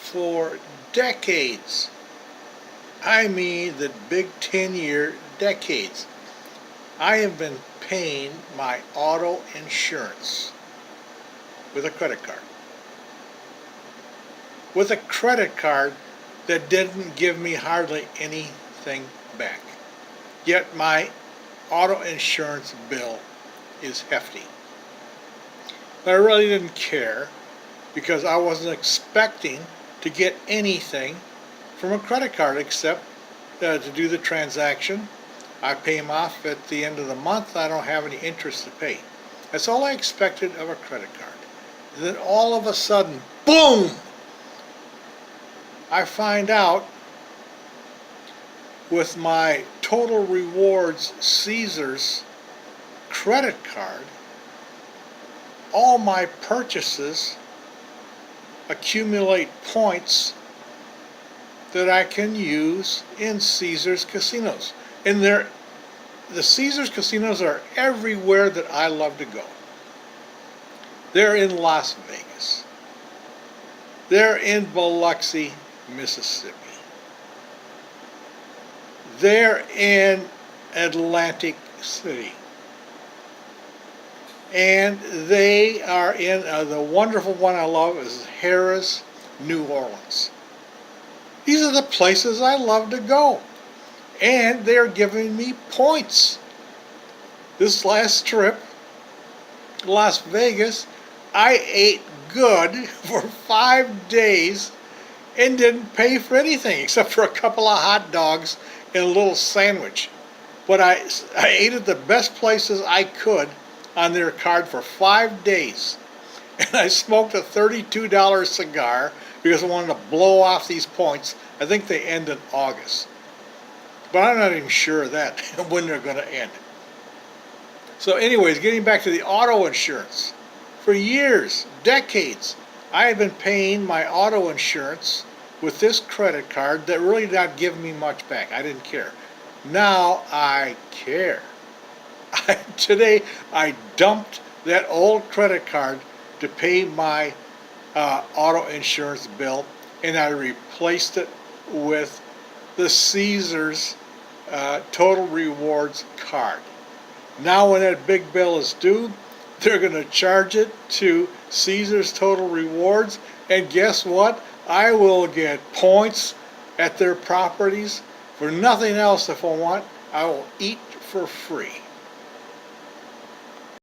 for decades. I mean the big 10-year decades. I have been paying my auto insurance with a credit card. With a credit card that didn't give me hardly anything back. Yet my auto insurance bill is hefty. But I really didn't care because I wasn't expecting to get anything from a credit card except to do the transaction. I pay them off at the end of the month. I don't have any interest to pay. That's all I expected of a credit card. And then all of a sudden, boom! I find out with my Total Rewards Caesars credit card, all my purchases accumulate points that I can use in Caesars casinos. And the Caesars casinos are everywhere that I love to go. They're in Las Vegas. They're in Biloxi, Mississippi. They're in Atlantic City. And they are in, the wonderful one I love is Harrah's, New Orleans. These are the places I love to go. And they're giving me points. This last trip, Las Vegas, I ate good for 5 days and didn't pay for anything except for a couple of hot dogs and a little sandwich. But I ate at the best places I could on their card for 5 days. And I smoked a $32 cigar because I wanted to blow off these points. I think they end in August. But I'm not even sure of that, when they're going to end. So anyways, getting back to the auto insurance. For years, decades, I have been paying my auto insurance with this credit card that really did not give me much back. I didn't care. Now I care. Today I dumped that old credit card to pay my auto insurance bill, and I replaced it with the Caesars Total Rewards card. Now when that big bill is due, they're going to charge it to Caesars Total Rewards, and guess what? I will get points at their properties for nothing else. If I want, I will eat for free.